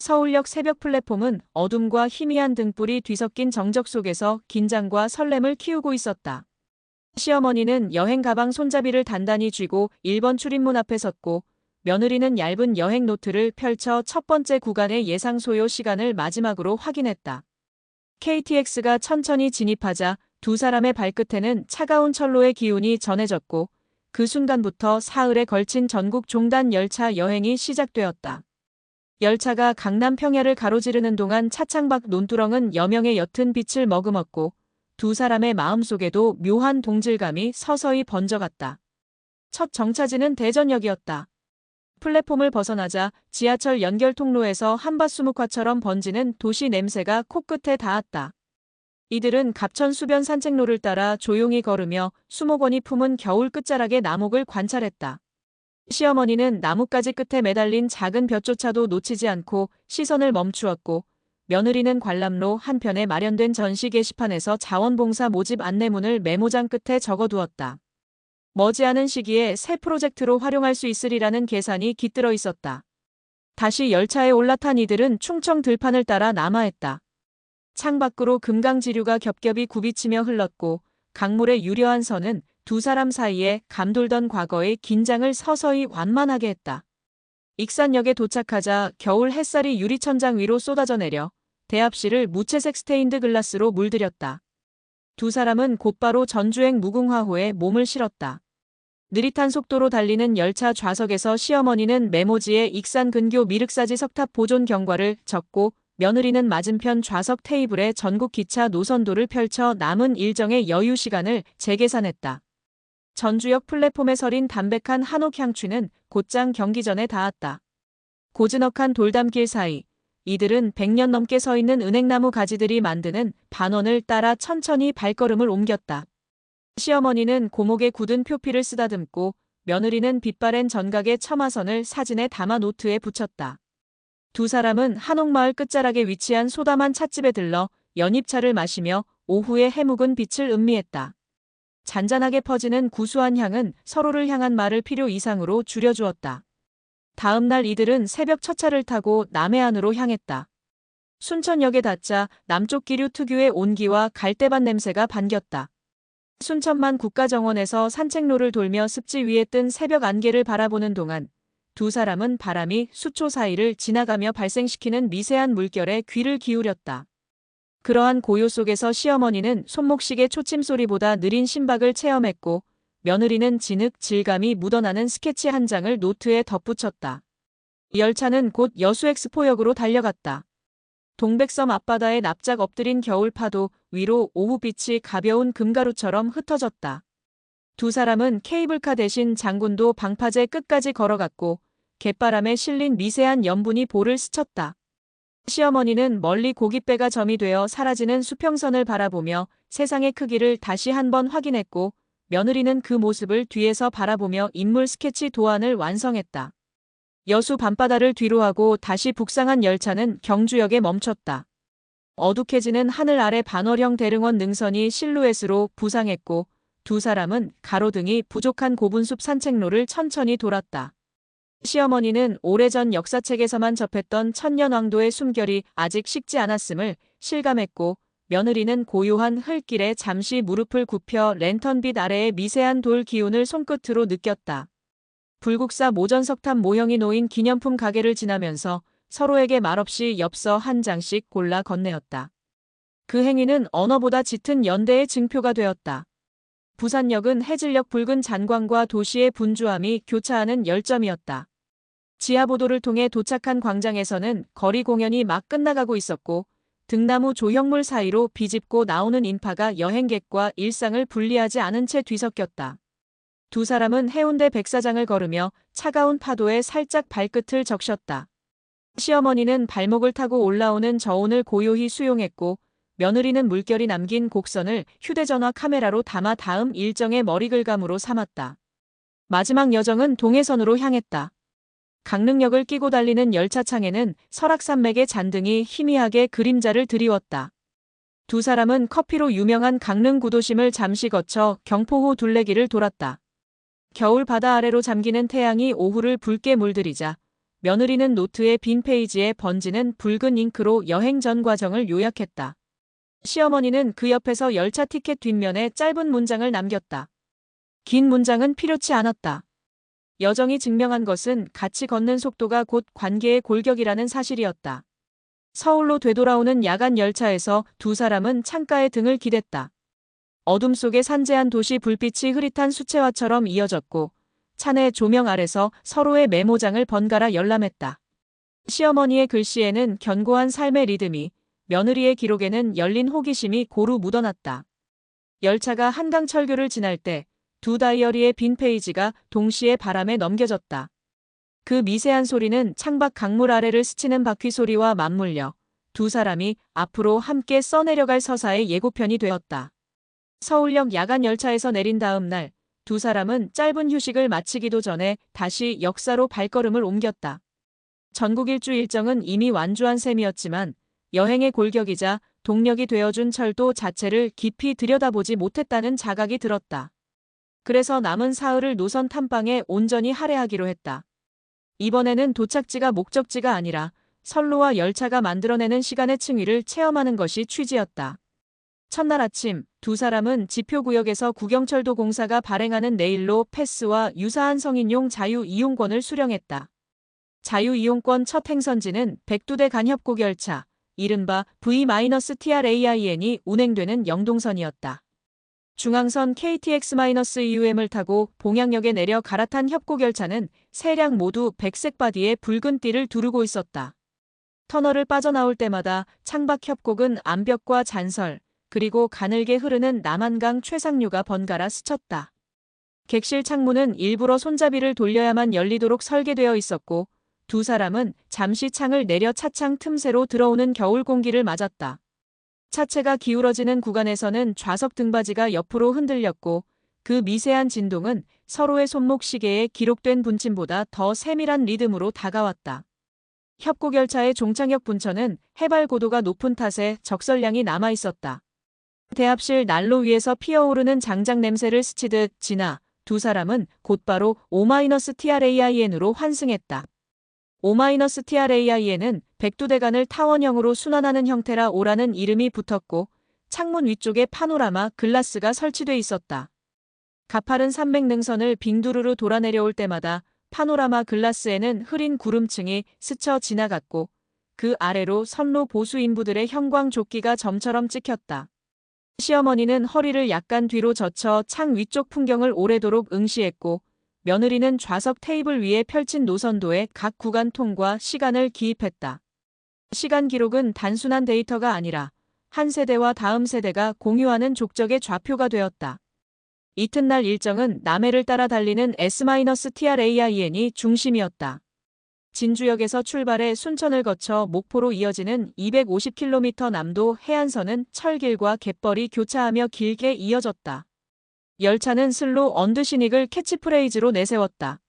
서울역 새벽 플랫폼은 어둠과 희미한 등불이 뒤섞인 정적 속에서 긴장과 설렘을 키우고 있었다. 시어머니는 여행 가방 손잡이를 단단히 쥐고 1번 출입문 앞에 섰고, 며느리는 얇은 여행 노트를 펼쳐 첫 번째 구간의 예상 소요 시간을 마지막으로 확인했다. KTX가 천천히 진입하자 두 사람의 발끝에는 차가운 철로의 기운이 전해졌고, 그 순간부터 사흘에 걸친 전국 종단 열차 여행이 시작되었다. 열차가 강남 평야를 가로지르는 동안 차창 밖 논두렁은 여명의 옅은 빛을 머금었고, 두 사람의 마음속에도 묘한 동질감이 서서히 번져갔다. 첫 정차지는 대전역이었다. 플랫폼을 벗어나자 지하철 연결 통로에서 한밭수묵화처럼 번지는 도시 냄새가 코끝에 닿았다. 이들은 갑천수변 산책로를 따라 조용히 걸으며 수목원이 품은 겨울 끝자락의 나목을 관찰했다. 시어머니는 나뭇가지 끝에 매달린 작은 볕조차도 놓치지 않고 시선을 멈추었고, 며느리는 관람로 한편에 마련된 전시 게시판에서 자원봉사 모집 안내문을 메모장 끝에 적어두었다. 머지않은 시기에 새 프로젝트로 활용할 수 있으리라는 계산이 깃들어 있었다. 다시 열차에 올라탄 이들은 충청 들판을 따라 남하했다. 창밖으로 금강지류가 겹겹이 굽이치며 흘렀고, 강물의 유려한 선은 두 사람 사이에 감돌던 과거의 긴장을 서서히 완만하게 했다. 익산역에 도착하자 겨울 햇살이 유리천장 위로 쏟아져 내려 대합실을 무채색 스테인드 글라스로 물들였다. 두 사람은 곧바로 전주행 무궁화호에 몸을 실었다. 느릿한 속도로 달리는 열차 좌석에서 시어머니는 메모지에 익산 근교 미륵사지 석탑 보존 경과를 적고, 며느리는 맞은편 좌석 테이블에 전국 기차 노선도를 펼쳐 남은 일정의 여유 시간을 재계산했다. 전주역 플랫폼에 서린 담백한 한옥 향취는 곧장 경기전에 닿았다. 고즈넉한 돌담길 사이 이들은 100년 넘게 서 있는 은행나무 가지들이 만드는 반원을 따라 천천히 발걸음을 옮겼다. 시어머니는 고목에 굳은 표피를 쓰다듬고, 며느리는 빛바랜 전각의 첨화선을 사진에 담아 노트에 붙였다. 두 사람은 한옥마을 끝자락에 위치한 소담한 찻집에 들러 연잎차를 마시며 오후의 해묵은 빛을 음미했다. 잔잔하게 퍼지는 구수한 향은 서로를 향한 말을 필요 이상으로 줄여주었다. 다음 날 이들은 새벽 첫차를 타고 남해안으로 향했다. 순천역에 닿자 남쪽 기류 특유의 온기와 갈대밭 냄새가 반겼다. 순천만 국가정원에서 산책로를 돌며 습지 위에 뜬 새벽 안개를 바라보는 동안 두 사람은 바람이 수초 사이를 지나가며 발생시키는 미세한 물결에 귀를 기울였다. 그러한 고요 속에서 시어머니는 손목시계 초침소리보다 느린 심박을 체험했고, 며느리는 진흙 질감이 묻어나는 스케치 한 장을 노트에 덧붙였다. 열차는 곧 여수엑스포역으로 달려갔다. 동백섬 앞바다에 납작 엎드린 겨울 파도 위로 오후빛이 가벼운 금가루처럼 흩어졌다. 두 사람은 케이블카 대신 장군도 방파제 끝까지 걸어갔고, 갯바람에 실린 미세한 염분이 볼을 스쳤다. 시어머니는 멀리 고깃배가 점이 되어 사라지는 수평선을 바라보며 세상의 크기를 다시 한번 확인했고, 며느리는 그 모습을 뒤에서 바라보며 인물 스케치 도안을 완성했다. 여수 밤바다를 뒤로하고 다시 북상한 열차는 경주역에 멈췄다. 어둑해지는 하늘 아래 반월형 대릉원 능선이 실루엣으로 부상했고, 두 사람은 가로등이 부족한 고분숲 산책로를 천천히 돌았다. 시어머니는 오래전 역사책에서만 접했던 천년왕도의 숨결이 아직 식지 않았음을 실감했고, 며느리는 고요한 흘길에 잠시 무릎을 굽혀 랜턴빛 아래의 미세한 돌 기운을 손끝으로 느꼈다. 불국사 모전석탑 모형이 놓인 기념품 가게를 지나면서 서로에게 말없이 엽서 한 장씩 골라 건네었다. 그 행위는 언어보다 짙은 연대의 증표가 되었다. 부산역은 해질녘 붉은 잔광과 도시의 분주함이 교차하는 열점이었다. 지하보도를 통해 도착한 광장에서는 거리 공연이 막 끝나가고 있었고, 등나무 조형물 사이로 비집고 나오는 인파가 여행객과 일상을 분리하지 않은 채 뒤섞였다. 두 사람은 해운대 백사장을 걸으며 차가운 파도에 살짝 발끝을 적셨다. 시어머니는 발목을 타고 올라오는 저온을 고요히 수용했고, 며느리는 물결이 남긴 곡선을 휴대전화 카메라로 담아 다음 일정의 머리글감으로 삼았다. 마지막 여정은 동해선으로 향했다. 강릉역을 끼고 달리는 열차창에는 설악산맥의 잔등이 희미하게 그림자를 드리웠다. 두 사람은 커피로 유명한 강릉 구도심을 잠시 거쳐 경포호 둘레길을 돌았다. 겨울 바다 아래로 잠기는 태양이 오후를 붉게 물들이자 며느리는 노트의 빈 페이지에 번지는 붉은 잉크로 여행 전 과정을 요약했다. 시어머니는 그 옆에서 열차 티켓 뒷면에 짧은 문장을 남겼다. 긴 문장은 필요치 않았다. 여정이 증명한 것은 같이 걷는 속도가 곧 관계의 골격이라는 사실이었다. 서울로 되돌아오는 야간 열차에서 두 사람은 창가에 등을 기댔다. 어둠 속에 산재한 도시 불빛이 흐릿한 수채화처럼 이어졌고 차내 조명 아래서 서로의 메모장을 번갈아 열람했다. 시어머니의 글씨에는 견고한 삶의 리듬이, 며느리의 기록에는 열린 호기심이 고루 묻어났다. 열차가 한강철교를 지날 때 두 다이어리의 빈 페이지가 동시에 바람에 넘겨졌다. 그 미세한 소리는 창밖 강물 아래를 스치는 바퀴 소리와 맞물려 두 사람이 앞으로 함께 써내려갈 서사의 예고편이 되었다. 서울역 야간 열차에서 내린 다음 날, 두 사람은 짧은 휴식을 마치기도 전에 다시 역사로 발걸음을 옮겼다. 전국 일주 일정은 이미 완주한 셈이었지만 여행의 골격이자 동력이 되어준 철도 자체를 깊이 들여다보지 못했다는 자각이 들었다. 그래서 남은 사흘을 노선 탐방에 온전히 할애하기로 했다. 이번에는 도착지가 목적지가 아니라 선로와 열차가 만들어내는 시간의 층위를 체험하는 것이 취지였다. 첫날 아침, 두 사람은 지표구역에서 국영철도 공사가 발행하는 네일로 패스와 유사한 성인용 자유이용권을 수령했다. 자유이용권 첫 행선지는 백두대 간협곡 열차, 이른바 V-TRAIN이 운행되는 영동선이었다. 중앙선 KTX-EUM을 타고 봉양역에 내려 갈아탄 협곡열차는 세량 모두 백색 바디에 붉은 띠를 두르고 있었다. 터널을 빠져나올 때마다 창밖 협곡은 암벽과 잔설, 그리고 가늘게 흐르는 남한강 최상류가 번갈아 스쳤다. 객실 창문은 일부러 손잡이를 돌려야만 열리도록 설계되어 있었고 두 사람은 잠시 창을 내려 차창 틈새로 들어오는 겨울 공기를 맞았다. 차체가 기울어지는 구간에서는 좌석 등받이가 옆으로 흔들렸고 그 미세한 진동은 서로의 손목 시계에 기록된 분침보다 더 세밀한 리듬으로 다가왔다. 협곡열차의 종착역 분천은 해발 고도가 높은 탓에 적설량이 남아있었다. 대합실 난로 위에서 피어오르는 장작 냄새를 스치듯 지나 두 사람은 곧바로 O-TRAIN으로 환승했다. O-TRAIN은 백두대간을 타원형으로 순환하는 형태라 O라는 이름이 붙었고 창문 위쪽에 파노라마 글라스가 설치돼 있었다. 가파른 300능선을 빙두루루 돌아내려올 때마다 파노라마 글라스에는 흐린 구름층이 스쳐 지나갔고 그 아래로 선로 보수 인부들의 형광조끼가 점처럼 찍혔다. 시어머니는 허리를 약간 뒤로 젖혀 창 위쪽 풍경을 오래도록 응시했고 며느리는 좌석 테이블 위에 펼친 노선도에 각 구간 통과 시간을 기입했다. 시간 기록은 단순한 데이터가 아니라 한 세대와 다음 세대가 공유하는 족적의 좌표가 되었다. 이튿날 일정은 남해를 따라 달리는 S-TRAIN이 중심이었다. 진주역에서 출발해 순천을 거쳐 목포로 이어지는 250km 남도 해안선은 철길과 갯벌이 교차하며 길게 이어졌다. 열차는 슬로 언드시닉을 캐치프레이즈로 내세웠다.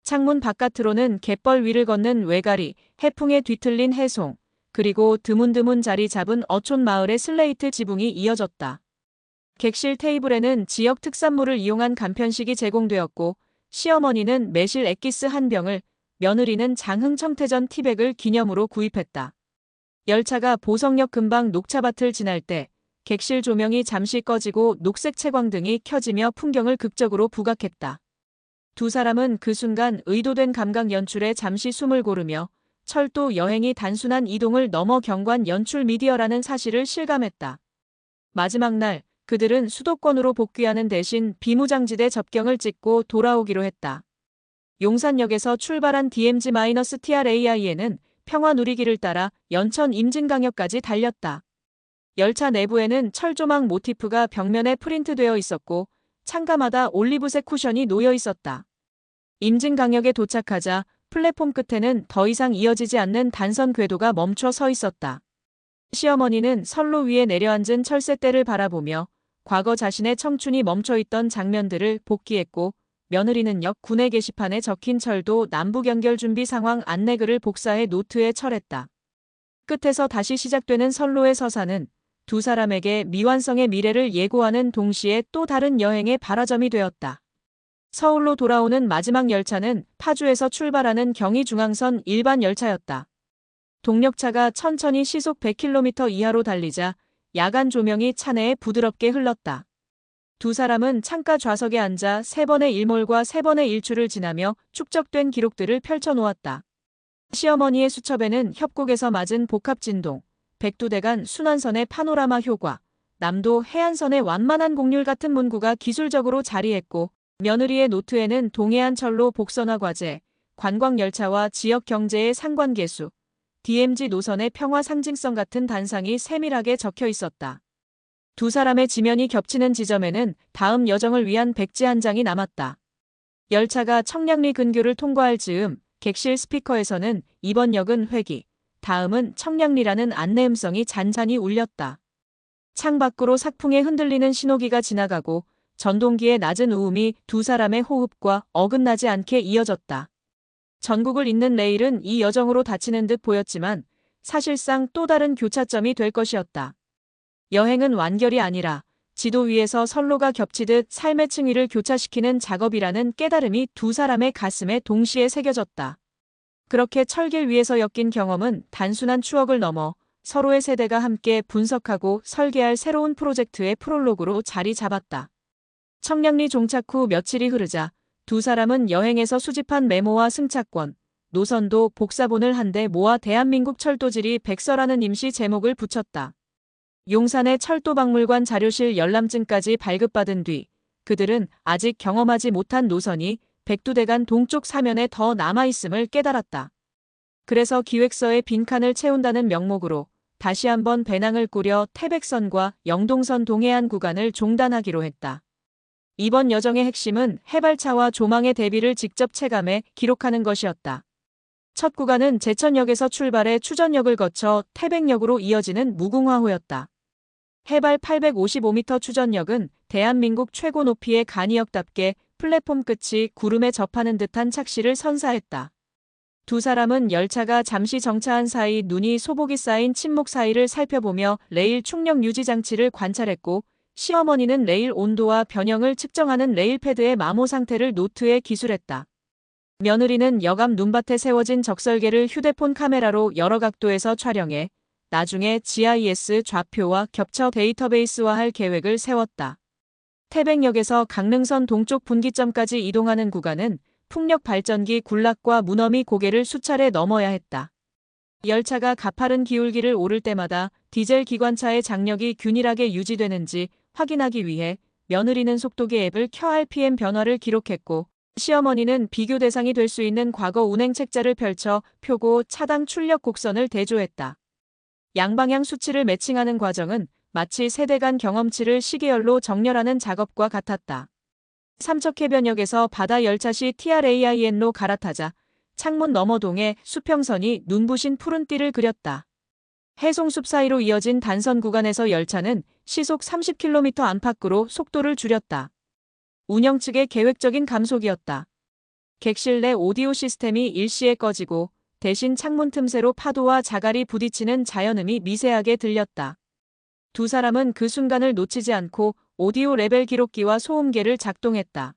창문 바깥으로는 갯벌 위를 걷는 외가리, 해풍에 뒤틀린 해송, 그리고 드문드문 자리 잡은 어촌 마을의 슬레이트 지붕이 이어졌다. 객실 테이블에는 지역 특산물을 이용한 간편식이 제공되었고 시어머니는 매실 엑기스 한 병을, 며느리는 장흥 청태전 티백을 기념으로 구입했다. 열차가 보성역 근방 녹차밭을 지날 때 객실 조명이 잠시 꺼지고 녹색 채광등이 켜지며 풍경을 극적으로 부각했다. 두 사람은 그 순간 의도된 감각 연출에 잠시 숨을 고르며 철도 여행이 단순한 이동을 넘어 경관 연출 미디어라는 사실을 실감했다. 마지막 날 그들은 수도권으로 복귀하는 대신 비무장지대 접경을 찍고 돌아오기로 했다. 용산역에서 출발한 DMZ-TRAIN은 평화누리기를 따라 연천 임진강역까지 달렸다. 열차 내부에는 철조망 모티프가 벽면에 프린트되어 있었고 창가마다 올리브색 쿠션이 놓여 있었다. 임진강역에 도착하자 플랫폼 끝에는 더 이상 이어지지 않는 단선 궤도가 멈춰 서 있었다. 시어머니는 선로 위에 내려앉은 철새떼를 바라보며 과거 자신의 청춘이 멈춰있던 장면들을 복기했고 며느리는 역 구내 게시판에 적힌 철도 남북 연결 준비 상황 안내글을 복사해 노트에 철했다. 끝에서 다시 시작되는 선로의 서사는 두 사람에게 미완성의 미래를 예고하는 동시에 또 다른 여행의 발화점이 되었다. 서울로 돌아오는 마지막 열차는 파주에서 출발하는 경의중앙선 일반 열차였다. 동력차가 천천히 시속 100km 이하로 달리자 야간 조명이 차내에 부드럽게 흘렀다. 두 사람은 창가 좌석에 앉아 3번의 일몰과 3번의 일출을 지나며 축적된 기록들을 펼쳐놓았다. 시어머니의 수첩에는 협곡에서 맞은 복합진동, 백두대간 순환선의 파노라마 효과, 남도 해안선의 완만한 곡률 같은 문구가 기술적으로 자리했고, 며느리의 노트에는 동해안 철로 복선화 과제, 관광열차와 지역 경제의 상관계수, DMZ 노선의 평화 상징성 같은 단상이 세밀하게 적혀 있었다. 두 사람의 지면이 겹치는 지점에는 다음 여정을 위한 백지 한 장이 남았다. 열차가 청량리 근교를 통과할 즈음 객실 스피커에서는 이번 역은 회기, 다음은 청량리라는 안내 음성이 잔잔히 울렸다. 창밖으로 sak풍에 흔들리는 신호기가 지나가고 전동기의 낮은 우음이 두 사람의 호흡과 어긋나지 않게 이어졌다. 전국을 잇는 레일은 이 여정으로 닫히는 듯 보였지만 사실상 또 다른 교차점이 될 것이었다. 여행은 완결이 아니라 지도 위에서 선로가 겹치듯 삶의 층위를 교차시키는 작업이라는 깨달음이 두 사람의 가슴에 동시에 새겨졌다. 그렇게 철길 위에서 엮인 경험은 단순한 추억을 넘어 서로의 세대가 함께 분석하고 설계할 새로운 프로젝트의 프롤로그로 자리 잡았다. 청량리 종착 후 며칠이 흐르자 두 사람은 여행에서 수집한 메모와 승차권, 노선도 복사본을 한데 모아 대한민국 철도지리 백서라는 임시 제목을 붙였다. 용산의 철도박물관 자료실 열람증까지 발급받은 뒤 그들은 아직 경험하지 못한 노선이 백두대간 동쪽 사면에 더 남아있음을 깨달았다. 그래서 기획서에 빈칸을 채운다는 명목으로 다시 한번 배낭을 꾸려 태백선과 영동선 동해안 구간을 종단하기로 했다. 이번 여정의 핵심은 해발차와 조망의 대비를 직접 체감해 기록하는 것이었다. 첫 구간은 제천역에서 출발해 추전역을 거쳐 태백역으로 이어지는 무궁화호였다. 해발 855m 추전역은 대한민국 최고 높이의 간이역답게 플랫폼 끝이 구름에 접하는 듯한 착시를 선사했다. 두 사람은 열차가 잠시 정차한 사이 눈이 소복이 쌓인 침묵 사이를 살펴보며 레일 충력 유지 장치를 관찰했고 시어머니는 레일 온도와 변형을 측정하는 레일패드의 마모 상태를 노트에 기술했다. 며느리는 역 앞 눈밭에 세워진 적설계를 휴대폰 카메라로 여러 각도에서 촬영해 나중에 GIS 좌표와 겹쳐 데이터베이스화할 계획을 세웠다. 태백역에서 강릉선 동쪽 분기점까지 이동하는 구간은 풍력 발전기 군락과 문어미 고개를 수차례 넘어야 했다. 열차가 가파른 기울기를 오를 때마다 디젤 기관차의 장력이 균일하게 유지되는지 확인하기 위해 며느리는 속도계 앱을 켜 RPM 변화를 기록했고 시어머니는 비교 대상이 될 수 있는 과거 운행 책자를 펼쳐 표고 차당 출력 곡선을 대조했다. 양방향 수치를 매칭하는 과정은 마치 세대 간 경험치를 시계열로 정렬하는 작업과 같았다. 삼척해변역에서 바다 열차 시 TRAIN로 갈아타자 창문 너머 동에 수평선이 눈부신 푸른 띠를 그렸다. 해송숲 사이로 이어진 단선 구간에서 열차는 시속 30km 안팎으로 속도를 줄였다. 운영 측의 계획적인 감속이었다. 객실 내 오디오 시스템이 일시에 꺼지고 대신 창문 틈새로 파도와 자갈이 부딪히는 자연음이 미세하게 들렸다. 두 사람은 그 순간을 놓치지 않고 오디오 레벨 기록기와 소음계를 작동했다.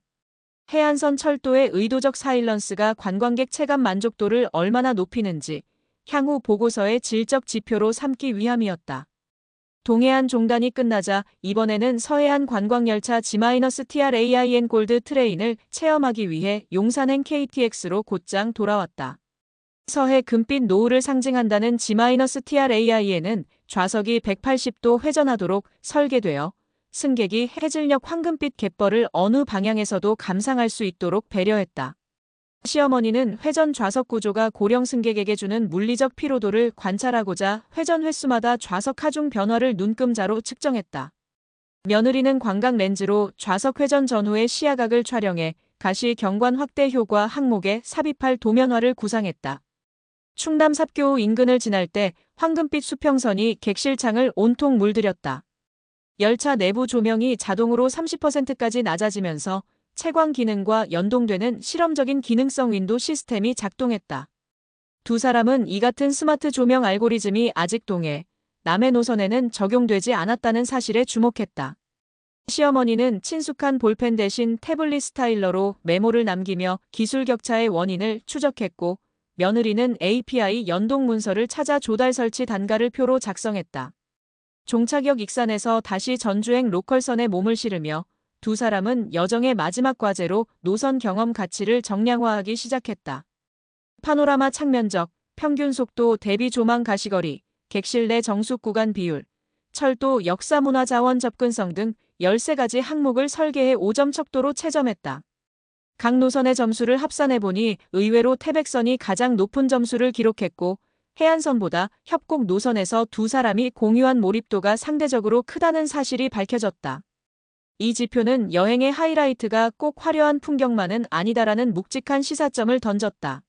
해안선 철도의 의도적 사일런스가 관광객 체감 만족도를 얼마나 높이는지 향후 보고서의 질적 지표로 삼기 위함이었다. 동해안 종단이 끝나자 이번에는 서해안 관광열차 G-TRAIN 골드 트레인을 체험하기 위해 용산행 KTX로 곧장 돌아왔다. 서해 금빛 노을을 상징한다는 G-TRAIN은 좌석이 180도 회전하도록 설계되어 승객이 해질녘 황금빛 갯벌을 어느 방향에서도 감상할 수 있도록 배려했다. 시어머니는 회전 좌석 구조가 고령 승객에게 주는 물리적 피로도를 관찰하고자 회전 횟수마다 좌석 하중 변화를 눈금자로 측정했다. 며느리는 광각 렌즈로 좌석 회전 전후의 시야각을 촬영해 가시 경관 확대 효과 항목에 삽입할 도면화를 구상했다. 충남 삽교호 인근을 지날 때 황금빛 수평선이 객실창을 온통 물들였다. 열차 내부 조명이 자동으로 30%까지 낮아지면서 채광 기능과 연동되는 실험적인 기능성 윈도 시스템이 작동했다. 두 사람은 이 같은 스마트 조명 알고리즘이 아직 동해, 남해 노선에는 적용되지 않았다는 사실에 주목했다. 시어머니는 친숙한 볼펜 대신 태블릿 스타일러로 메모를 남기며 기술 격차의 원인을 추적했고, 며느리는 API 연동 문서를 찾아 조달 설치 단가를 표로 작성했다. 종착역 익산에서 다시 전주행 로컬선에 몸을 실으며 두 사람은 여정의 마지막 과제로 노선 경험 가치를 정량화하기 시작했다. 파노라마 창면적, 평균 속도 대비 조망 가시거리, 객실 내 정숙 구간 비율, 철도 역사 문화 자원 접근성 등 13가지 항목을 설계해 5점 척도로 채점했다. 각 노선의 점수를 합산해보니 의외로 태백선이 가장 높은 점수를 기록했고, 해안선보다 협곡 노선에서 두 사람이 공유한 몰입도가 상대적으로 크다는 사실이 밝혀졌다. 이 지표는 여행의 하이라이트가 꼭 화려한 풍경만은 아니다라는 묵직한 시사점을 던졌다.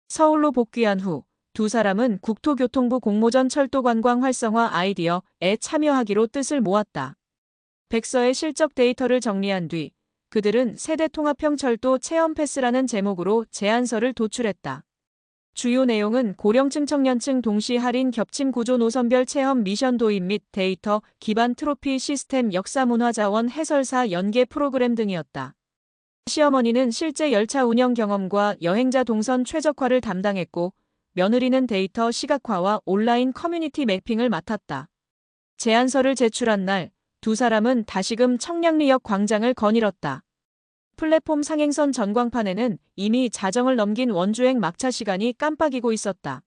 서울로 복귀한 후 두 사람은 국토교통부 공모전 철도관광 활성화 아이디어에 참여하기로 뜻을 모았다. 백서의 실적 데이터를 정리한 뒤 그들은 세대통합형 철도 체험 패스라는 제목으로 제안서를 도출했다. 주요 내용은 고령층 청년층 동시 할인 겹침 구조 노선별 체험 미션 도입 및 데이터 기반 트로피 시스템 역사 문화 자원 해설사 연계 프로그램 등이었다. 시어머니는 실제 열차 운영 경험과 여행자 동선 최적화를 담당했고, 며느리는 데이터 시각화와 온라인 커뮤니티 매핑을 맡았다. 제안서를 제출한 날, 두 사람은 다시금 청량리역 광장을 거닐었다. 플랫폼 상행선 전광판에는 이미 자정을 넘긴 원주행 막차 시간이 깜빡이고 있었다.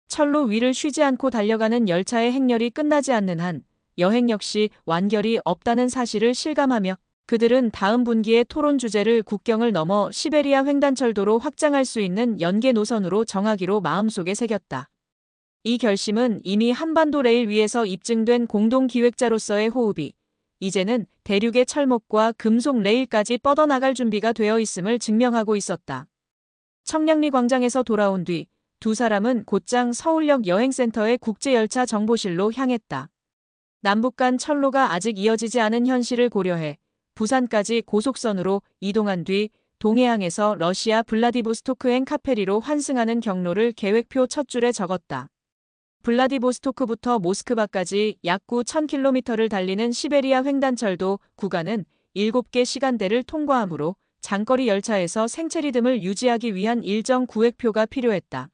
철로 위를 쉬지 않고 달려가는 열차의 행렬이 끝나지 않는 한 여행 역시 완결이 없다는 사실을 실감하며 그들은 다음 분기의 토론 주제를 국경을 넘어 시베리아 횡단철도로 확장할 수 있는 연계 노선으로 정하기로 마음속에 새겼다. 이 결심은 이미 한반도 레일 위에서 입증된 공동기획자로서의 호흡이 이제는 대륙의 철목과 금속 레일까지 뻗어나갈 준비가 되어 있음을 증명하고 있었다. 청량리 광장에서 돌아온 뒤 두 사람은 곧장 서울역 여행센터의 국제열차 정보실로 향했다. 남북 간 철로가 아직 이어지지 않은 현실을 고려해 부산까지 고속선으로 이동한 뒤 동해항에서 러시아 블라디보스토크행 카페리로 환승하는 경로를 계획표 첫 줄에 적었다. 블라디보스토크부터 모스크바까지 약 9,000km를 달리는 시베리아 횡단철도 구간은 7개 시간대를 통과하므로 장거리 열차에서 생체 리듬을 유지하기 위한 일정 구획표가 필요했다.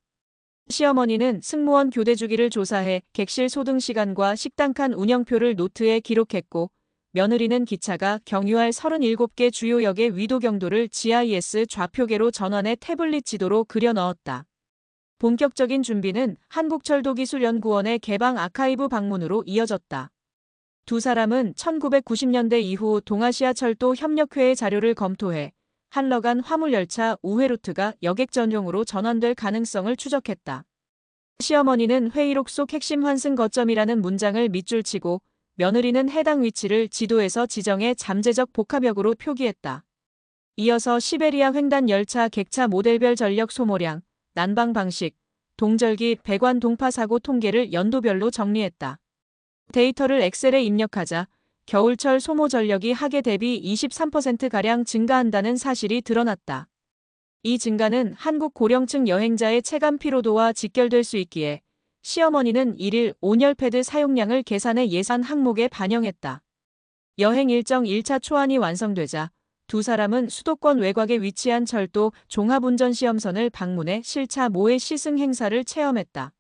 시어머니는 승무원 교대 주기를 조사해 객실 소등 시간과 식당칸 운영표를 노트에 기록했고, 며느리는 기차가 경유할 37개 주요 역의 위도 경도를 GIS 좌표계로 전환해 태블릿 지도로 그려 넣었다. 본격적인 준비는 한국철도기술연구원의 개방 아카이브 방문으로 이어졌다. 두 사람은 1990년대 이후 동아시아 철도 협력회의 자료를 검토해 한러간 화물열차 우회 루트가 여객 전용으로 전환될 가능성을 추적했다. 시어머니는 회의록 속 핵심 환승 거점이라는 문장을 밑줄 치고 며느리는 해당 위치를 지도에서 지정해 잠재적 복합역으로 표기했다. 이어서 시베리아 횡단 열차 객차 모델별 전력 소모량, 난방 방식, 동절기 배관 동파 사고 통계를 연도별로 정리했다. 데이터를 엑셀에 입력하자 겨울철 소모 전력이 하계 대비 23%가량 증가한다는 사실이 드러났다. 이 증가는 한국 고령층 여행자의 체감 피로도와 직결될 수 있기에 시어머니는 1일 온열 패드 사용량을 계산해 예산 항목에 반영했다. 여행 일정 1차 초안이 완성되자 두 사람은 수도권 외곽에 위치한 철도 종합운전시험선을 방문해 실차 모의 시승 행사를 체험했다.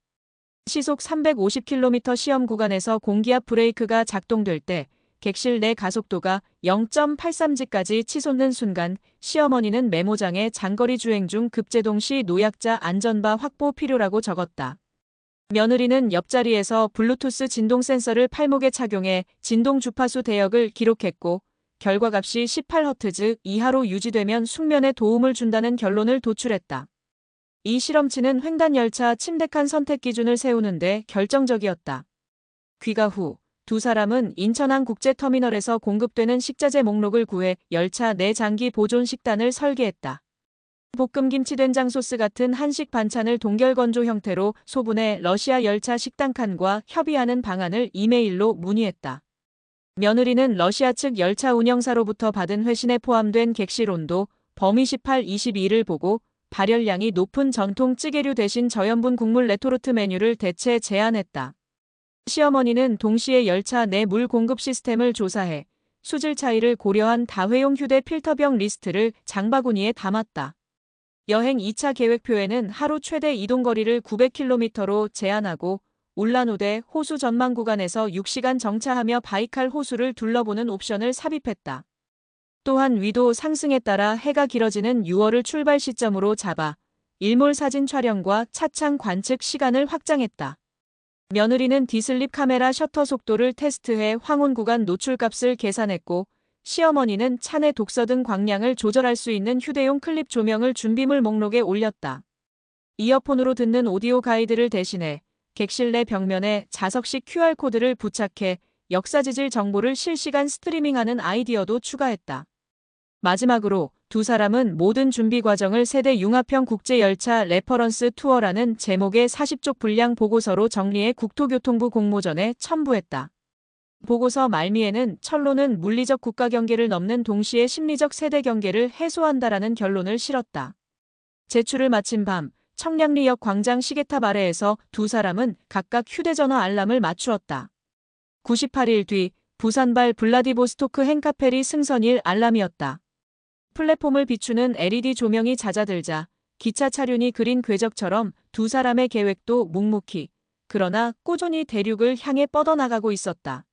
시속 350km 시험 구간에서 공기압 브레이크가 작동될 때 객실 내 가속도가 0.83G까지 치솟는 순간 시어머니는 메모장에 장거리 주행 중 급제동 시 노약자 안전바 확보 필요라고 적었다. 며느리는 옆자리에서 블루투스 진동 센서를 팔목에 착용해 진동 주파수 대역을 기록했고, 결과값이 18Hz 이하로 유지되면 숙면에 도움을 준다는 결론을 도출했다. 이 실험치는 횡단열차 침대칸 선택 기준을 세우는데 결정적이었다. 귀가 후 두 사람은 인천항 국제터미널에서 공급되는 식자재 목록을 구해 열차 내 장기 보존 식단을 설계했다. 볶음김치 된장 소스 같은 한식 반찬을 동결 건조 형태로 소분해 러시아 열차 식당칸과 협의하는 방안을 이메일로 문의했다. 며느리는 러시아 측 열차 운영사로부터 받은 회신에 포함된 객실 온도 범위 18-22를 보고 발열량이 높은 전통 찌개류 대신 저염분 국물 레토르트 메뉴를 대체 제안했다. 시어머니는 동시에 열차 내 물 공급 시스템을 조사해 수질 차이를 고려한 다회용 휴대 필터병 리스트를 장바구니에 담았다. 여행 2차 계획표에는 하루 최대 이동거리를 900km로 제한하고 울란우데 호수 전망 구간에서 6시간 정차하며 바이칼 호수를 둘러보는 옵션을 삽입했다. 또한 위도 상승에 따라 해가 길어지는 6월을 출발 시점으로 잡아 일몰 사진 촬영과 차창 관측 시간을 확장했다. 며느리는 디슬립 카메라 셔터 속도를 테스트해 황혼 구간 노출값을 계산했고 시어머니는 차내 독서 등 광량을 조절할 수 있는 휴대용 클립 조명을 준비물 목록에 올렸다. 이어폰으로 듣는 오디오 가이드를 대신해 객실 내 벽면에 자석식 QR코드를 부착해 역사지질 정보를 실시간 스트리밍하는 아이디어도 추가했다. 마지막으로 두 사람은 모든 준비 과정을 세대 융합형 국제열차 레퍼런스 투어라는 제목의 40쪽 분량 보고서로 정리해 국토교통부 공모전에 첨부했다. 보고서 말미에는 철로는 물리적 국가 경계를 넘는 동시에 심리적 세대 경계를 해소한다라는 결론을 실었다. 제출을 마친 밤 청량리역 광장 시계탑 아래에서 두 사람은 각각 휴대전화 알람을 맞추었다. 98일 뒤 부산발 블라디보스토크 행카페리 승선일 알람이었다. 플랫폼을 비추는 LED 조명이 잦아들자 기차 차륜이 그린 궤적처럼 두 사람의 계획도 묵묵히 그러나 꾸준히 대륙을 향해 뻗어나가고 있었다.